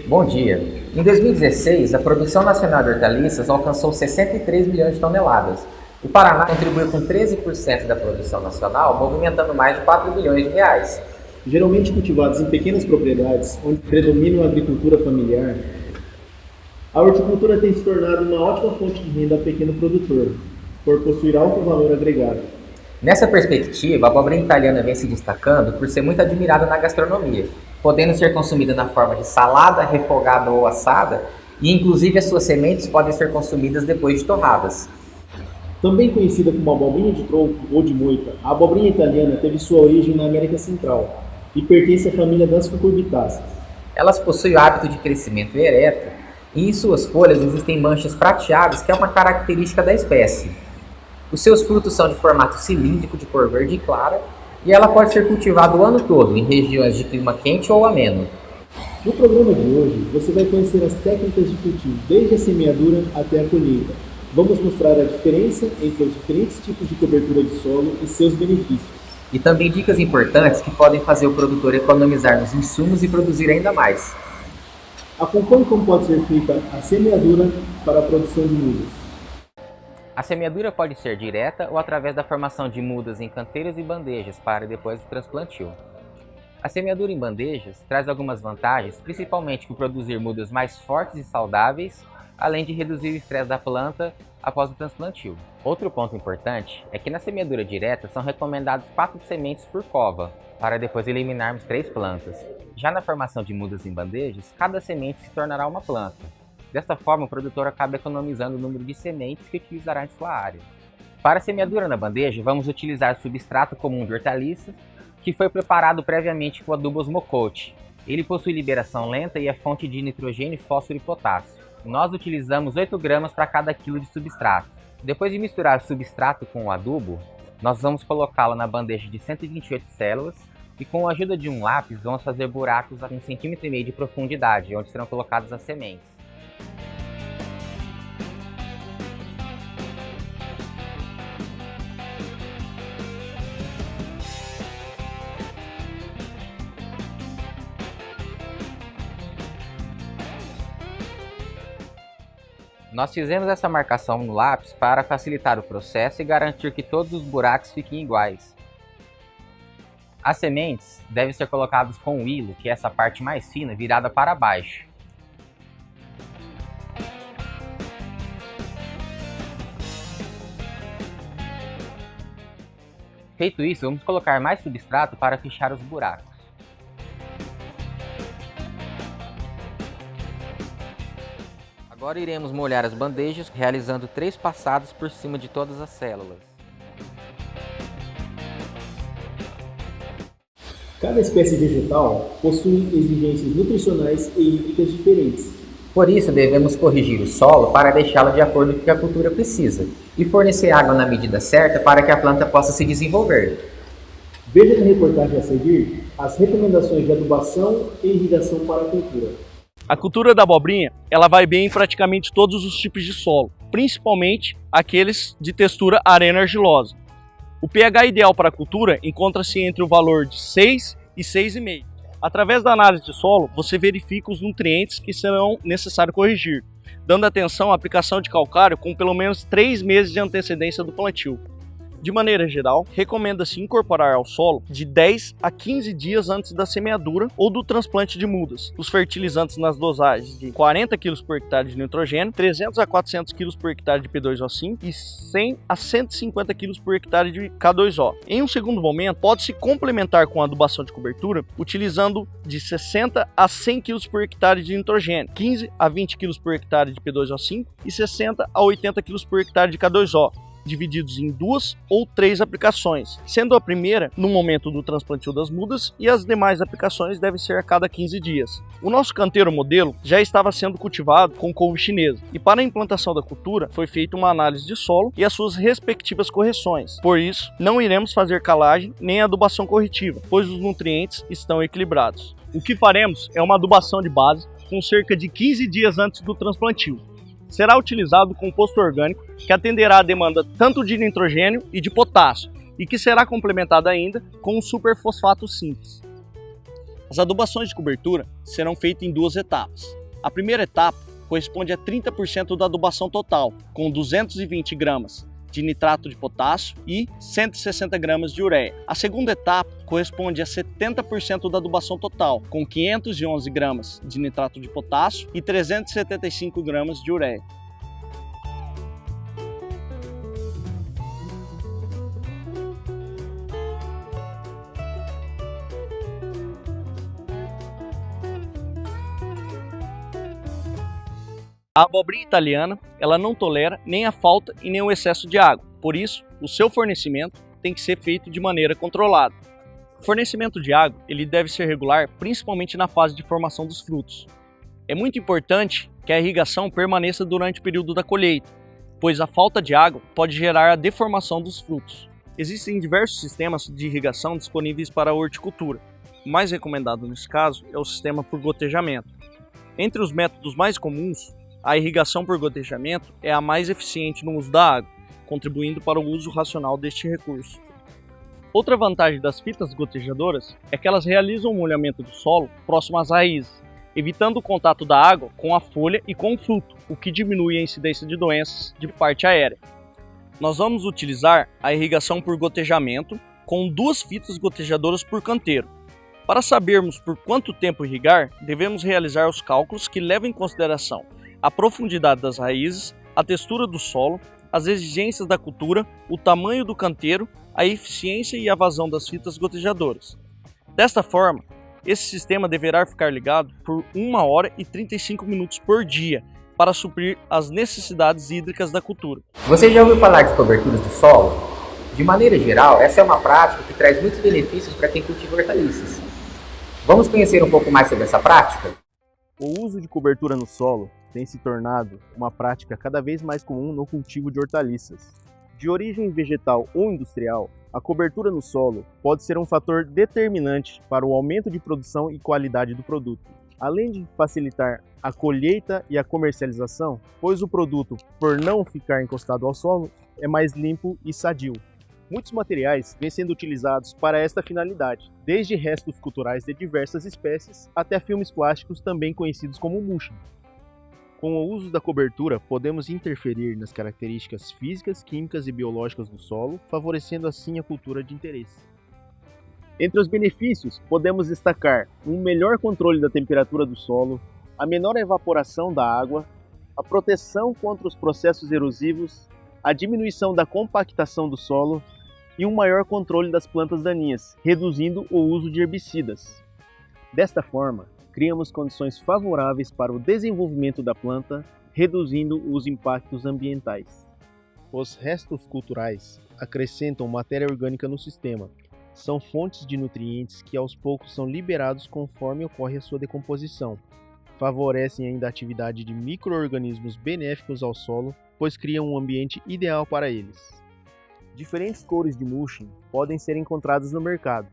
Bom dia. Em 2016, a produção nacional de hortaliças alcançou 63 milhões de toneladas. O Paraná contribuiu com 13% da produção nacional, movimentando mais de 4 bilhões de reais. Geralmente cultivados em pequenas propriedades, onde predomina a agricultura familiar, a horticultura tem se tornado uma ótima fonte de renda ao pequeno produtor, por possuir alto valor agregado. Nessa perspectiva, a abobrinha italiana vem se destacando por ser muito admirada na gastronomia, podendo ser consumida na forma de salada, refogada ou assada, e inclusive as suas sementes podem ser consumidas depois de torradas. Também conhecida como abobrinha de tronco ou de moita, a abobrinha italiana teve sua origem na América Central e pertence à família das cucurbitáceas. Elas possuem o hábito de crescimento ereto e em suas folhas existem manchas prateadas, que é uma característica da espécie. Os seus frutos são de formato cilíndrico de cor verde clara e ela pode ser cultivada o ano todo em regiões de clima quente ou ameno. No programa de hoje, você vai conhecer as técnicas de cultivo, desde a semeadura até a colheita. Vamos mostrar a diferença entre os diferentes tipos de cobertura de solo e seus benefícios. E também dicas importantes que podem fazer o produtor economizar nos insumos e produzir ainda mais. Acompanhe como pode ser feita a semeadura para a produção de mudas. A semeadura pode ser direta ou através da formação de mudas em canteiros e bandejas para depois do transplantio. A semeadura em bandejas traz algumas vantagens, principalmente por produzir mudas mais fortes e saudáveis, além de reduzir o estresse da planta após o transplantio. Outro ponto importante é que na semeadura direta são recomendadas 4 sementes por cova, para depois eliminarmos 3 plantas. Já na formação de mudas em bandejas, cada semente se tornará uma planta. Desta forma, o produtor acaba economizando o número de sementes que utilizará em sua área. Para a semeadura na bandeja, vamos utilizar substrato comum de hortaliças, que foi preparado previamente com o adubo Osmocote. Ele possui liberação lenta e é fonte de nitrogênio, fósforo e potássio. Nós utilizamos 8 gramas para cada quilo de substrato. Depois de misturar o substrato com o adubo, nós vamos colocá-lo na bandeja de 128 células e com a ajuda de um lápis vamos fazer buracos a 1,5 cm de profundidade, onde serão colocadas as sementes. Nós fizemos essa marcação no lápis para facilitar o processo e garantir que todos os buracos fiquem iguais. As sementes devem ser colocadas com o hilo, que é essa parte mais fina, virada para baixo. Feito isso, vamos colocar mais substrato para fechar os buracos. Agora iremos molhar as bandejas, realizando 3 passadas por cima de todas as células. Cada espécie vegetal possui exigências nutricionais e hídricas diferentes. Por isso, devemos corrigir o solo para deixá-lo de acordo com o que a cultura precisa e fornecer água na medida certa para que a planta possa se desenvolver. Veja na reportagem a seguir as recomendações de adubação e irrigação para a cultura. A cultura da abobrinha, ela vai bem em praticamente todos os tipos de solo, principalmente aqueles de textura areno-argilosa. O pH ideal para a cultura encontra-se entre o valor de 6 e 6,5. Através da análise de solo, você verifica os nutrientes que serão necessários corrigir, dando atenção à aplicação de calcário com pelo menos 3 meses de antecedência do plantio. De maneira geral, recomenda-se incorporar ao solo de 10 a 15 dias antes da semeadura ou do transplante de mudas. Os fertilizantes nas dosagens de 40 kg por hectare de nitrogênio, 300 a 400 kg por hectare de P2O5 e 100 a 150 kg por hectare de K2O. Em um segundo momento, pode-se complementar com a adubação de cobertura, utilizando de 60 a 100 kg por hectare de nitrogênio, 15 a 20 kg por hectare de P2O5 e 60 a 80 kg por hectare de K2O. Divididos em 2 ou 3 aplicações, sendo a primeira no momento do transplantio das mudas e as demais aplicações devem ser a cada 15 dias. O nosso canteiro modelo já estava sendo cultivado com couve chinesa e para a implantação da cultura foi feita uma análise de solo e as suas respectivas correções. Por isso, não iremos fazer calagem nem adubação corretiva, pois os nutrientes estão equilibrados. O que faremos é uma adubação de base com cerca de 15 dias antes do transplantio. Será utilizado composto orgânico que atenderá à demanda tanto de nitrogênio e de potássio e que será complementado ainda com um superfosfato simples. As adubações de cobertura serão feitas em 2 etapas. A primeira etapa corresponde a 30% da adubação total, com 220 gramas de nitrato de potássio e 160 gramas de ureia. A segunda etapa corresponde a 70% da adubação total, com 511 gramas de nitrato de potássio e 375 gramas de ureia. A abobrinha italiana, ela não tolera nem a falta e nem o excesso de água, por isso, o seu fornecimento tem que ser feito de maneira controlada. O fornecimento de água ele deve ser regular, principalmente na fase de formação dos frutos. É muito importante que a irrigação permaneça durante o período da colheita, pois a falta de água pode gerar a deformação dos frutos. Existem diversos sistemas de irrigação disponíveis para a horticultura. O mais recomendado nesse caso é o sistema por gotejamento. Entre os métodos mais comuns, a irrigação por gotejamento é a mais eficiente no uso da água, contribuindo para o uso racional deste recurso. Outra vantagem das fitas gotejadoras é que elas realizam o molhamento do solo próximo às raízes, evitando o contato da água com a folha e com o fruto, o que diminui a incidência de doenças de parte aérea. Nós vamos utilizar a irrigação por gotejamento com 2 fitas gotejadoras por canteiro. Para sabermos por quanto tempo irrigar, devemos realizar os cálculos que levam em consideração a profundidade das raízes, a textura do solo, as exigências da cultura, o tamanho do canteiro, a eficiência e a vazão das fitas gotejadoras. Desta forma, esse sistema deverá ficar ligado por 1 hora e 35 minutos por dia para suprir as necessidades hídricas da cultura. Você já ouviu falar de coberturas do solo? De maneira geral, essa é uma prática que traz muitos benefícios para quem cultiva hortaliças. Vamos conhecer um pouco mais sobre essa prática? O uso de cobertura no solo tem se tornado uma prática cada vez mais comum no cultivo de hortaliças. De origem vegetal ou industrial, a cobertura no solo pode ser um fator determinante para o aumento de produção e qualidade do produto, além de facilitar a colheita e a comercialização, pois o produto, por não ficar encostado ao solo, é mais limpo e sadio. Muitos materiais vêm sendo utilizados para esta finalidade, desde restos culturais de diversas espécies até filmes plásticos também conhecidos como mulching. Com o uso da cobertura, podemos interferir nas características físicas, químicas e biológicas do solo, favorecendo assim a cultura de interesse. Entre os benefícios, podemos destacar um melhor controle da temperatura do solo, a menor evaporação da água, a proteção contra os processos erosivos, a diminuição da compactação do solo e um maior controle das plantas daninhas, reduzindo o uso de herbicidas. Desta forma, criamos condições favoráveis para o desenvolvimento da planta, reduzindo os impactos ambientais. Os restos culturais acrescentam matéria orgânica no sistema. São fontes de nutrientes que aos poucos são liberados conforme ocorre a sua decomposição. Favorecem ainda a atividade de micro-organismos benéficos ao solo, pois criam um ambiente ideal para eles. Diferentes cores de mulching podem ser encontradas no mercado: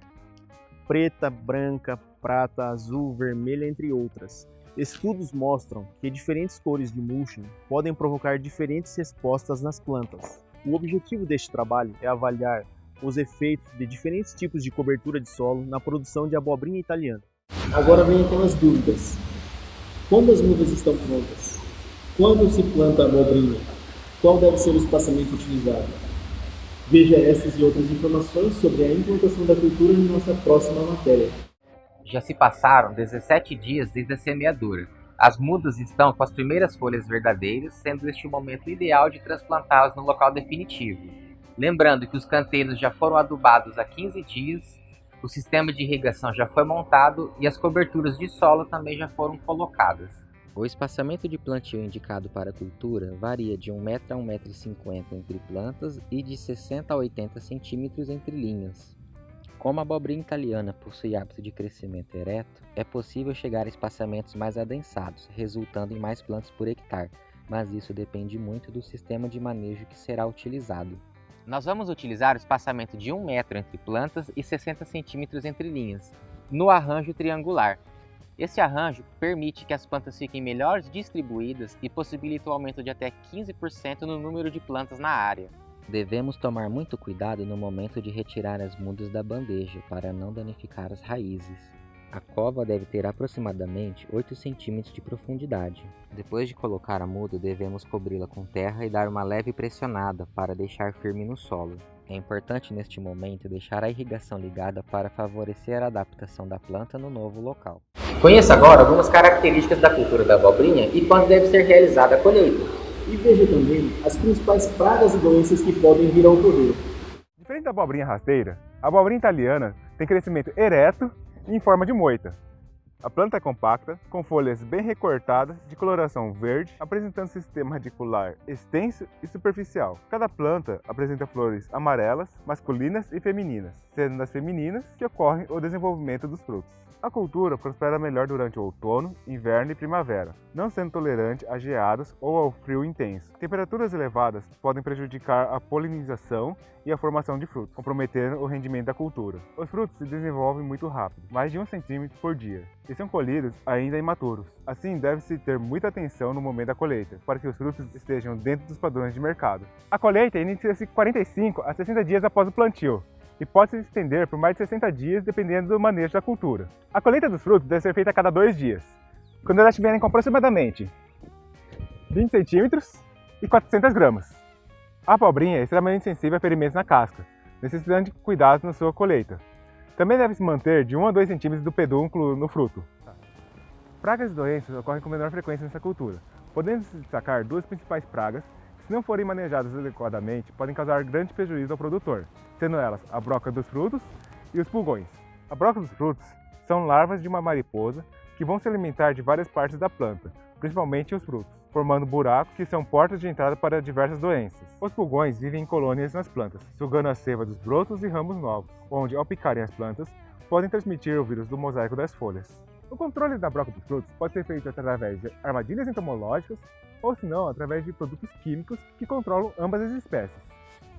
preta, branca, prata, azul, vermelha, entre outras. Estudos mostram que diferentes cores de mulching podem provocar diferentes respostas nas plantas. O objetivo deste trabalho é avaliar os efeitos de diferentes tipos de cobertura de solo na produção de abobrinha italiana. Agora vem aquelas dúvidas. Quando as mudas estão prontas? Quando se planta a abobrinha? Qual deve ser o espaçamento utilizado? Veja essas e outras informações sobre a implantação da cultura em nossa próxima matéria. Já se passaram 17 dias desde a semeadura. As mudas estão com as primeiras folhas verdadeiras, sendo este o momento ideal de transplantá-las no local definitivo. Lembrando que os canteiros já foram adubados há 15 dias, o sistema de irrigação já foi montado e as coberturas de solo também já foram colocadas. O espaçamento de plantio indicado para a cultura varia de 1 metro a 1,50 m entre plantas e de 60 a 80 centímetros entre linhas. Como a abobrinha italiana possui hábito de crescimento ereto, é possível chegar a espaçamentos mais adensados, resultando em mais plantas por hectare, mas isso depende muito do sistema de manejo que será utilizado. Nós vamos utilizar o espaçamento de 1 metro entre plantas e 60 centímetros entre linhas, no arranjo triangular. Esse arranjo permite que as plantas fiquem melhor distribuídas e possibilita o aumento de até 15% no número de plantas na área. Devemos tomar muito cuidado no momento de retirar as mudas da bandeja para não danificar as raízes. A cova deve ter aproximadamente 8 centímetros de profundidade. Depois de colocar a muda, devemos cobri-la com terra e dar uma leve pressionada para deixar firme no solo. É importante neste momento deixar a irrigação ligada para favorecer a adaptação da planta no novo local. Conheça agora algumas características da cultura da abobrinha e quando deve ser realizada a colheita. E veja também as principais pragas e doenças que podem vir a ocorrer. Diferente da abobrinha rasteira, a abobrinha italiana tem crescimento ereto e em forma de moita. A planta é compacta, com folhas bem recortadas, de coloração verde, apresentando sistema radicular extenso e superficial. Cada planta apresenta flores amarelas, masculinas e femininas, sendo nas femininas que ocorre o desenvolvimento dos frutos. A cultura prospera melhor durante o outono, inverno e primavera, não sendo tolerante a geadas ou ao frio intenso. Temperaturas elevadas podem prejudicar a polinização e a formação de frutos, comprometendo o rendimento da cultura. Os frutos se desenvolvem muito rápido, mais de 1 centímetro por dia, e são colhidos ainda imaturos. Assim, deve-se ter muita atenção no momento da colheita, para que os frutos estejam dentro dos padrões de mercado. A colheita inicia-se 45 a 60 dias após o plantio, e pode se estender por mais de 60 dias dependendo do manejo da cultura. A colheita dos frutos deve ser feita a cada 2 dias, quando elas estiverem com aproximadamente 20 centímetros e 400 gramas. A abobrinha é extremamente sensível a ferimentos na casca, necessitando de cuidados na sua colheita. Também deve se manter de 1 a 2 centímetros do pedúnculo no fruto. Pragas e doenças ocorrem com menor frequência nessa cultura, podendo se destacar 2 principais pragas que, se não forem manejadas adequadamente, podem causar grande prejuízo ao produtor, sendo elas a broca dos frutos e os pulgões. A broca dos frutos são larvas de uma mariposa que vão se alimentar de várias partes da planta, principalmente os frutos, formando buracos que são portas de entrada para diversas doenças. Os pulgões vivem em colônias nas plantas, sugando a seiva dos brotos e ramos novos, onde, ao picarem as plantas, podem transmitir o vírus do mosaico das folhas. O controle da broca dos frutos pode ser feito através de armadilhas entomológicas ou, se não, através de produtos químicos que controlam ambas as espécies.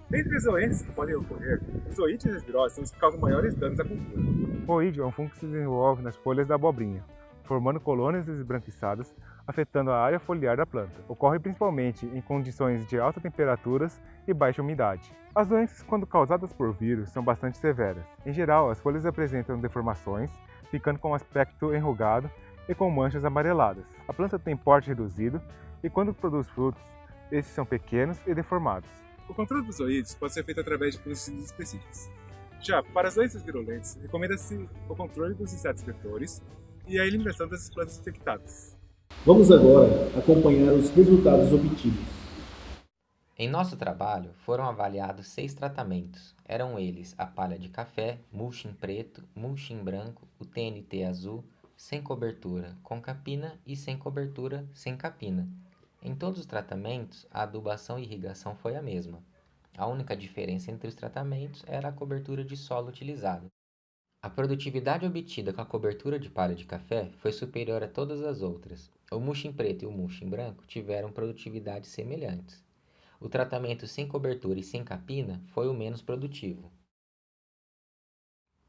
Dentre as doenças que podem ocorrer, os oídeos e as viroses são os que causam maiores danos à cultura. O oídio é um fungo que se desenvolve nas folhas da abobrinha, formando colônias esbranquiçadas, afetando a área foliar da planta. Ocorre principalmente em condições de altas temperaturas e baixa umidade. As doenças, quando causadas por vírus, são bastante severas. Em geral, as folhas apresentam deformações, ficando com um aspecto enrugado e com manchas amareladas. A planta tem porte reduzido e, quando produz frutos, esses são pequenos e deformados. O controle dos oídos pode ser feito através de fungicidas específicos. Já para as doenças virulentas, recomenda-se o controle dos insetos vetores e a eliminação das plantas infectadas. Vamos agora acompanhar os resultados obtidos. Em nosso trabalho, foram avaliados 6 tratamentos. Eram eles a palha de café, mulching preto, mulching branco, o TNT azul, sem cobertura, com capina e sem cobertura, sem capina. Em todos os tratamentos, a adubação e irrigação foi a mesma. A única diferença entre os tratamentos era a cobertura de solo utilizada. A produtividade obtida com a cobertura de palha de café foi superior a todas as outras. O mulching preto e o mulching branco tiveram produtividades semelhantes. O tratamento sem cobertura e sem capina foi o menos produtivo.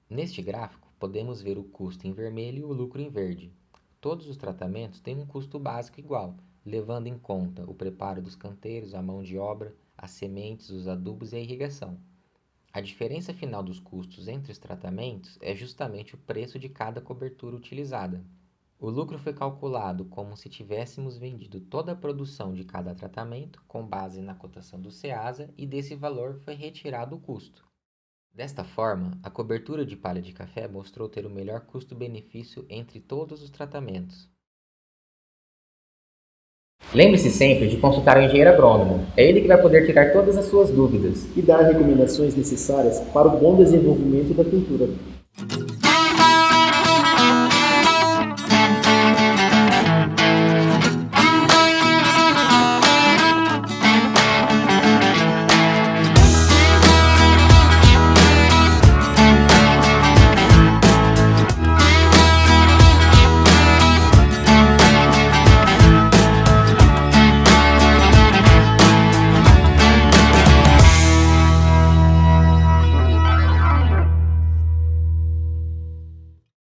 Neste gráfico, podemos ver o custo em vermelho e o lucro em verde. Todos os tratamentos têm um custo básico igual, levando em conta o preparo dos canteiros, a mão de obra, as sementes, os adubos e a irrigação. A diferença final dos custos entre os tratamentos é justamente o preço de cada cobertura utilizada. O lucro foi calculado como se tivéssemos vendido toda a produção de cada tratamento com base na cotação do Ceasa e desse valor foi retirado o custo. Desta forma, a cobertura de palha de café mostrou ter o melhor custo-benefício entre todos os tratamentos. Lembre-se sempre de consultar o engenheiro agrônomo. É ele que vai poder tirar todas as suas dúvidas E dar recomendações necessárias para o bom desenvolvimento da cultura.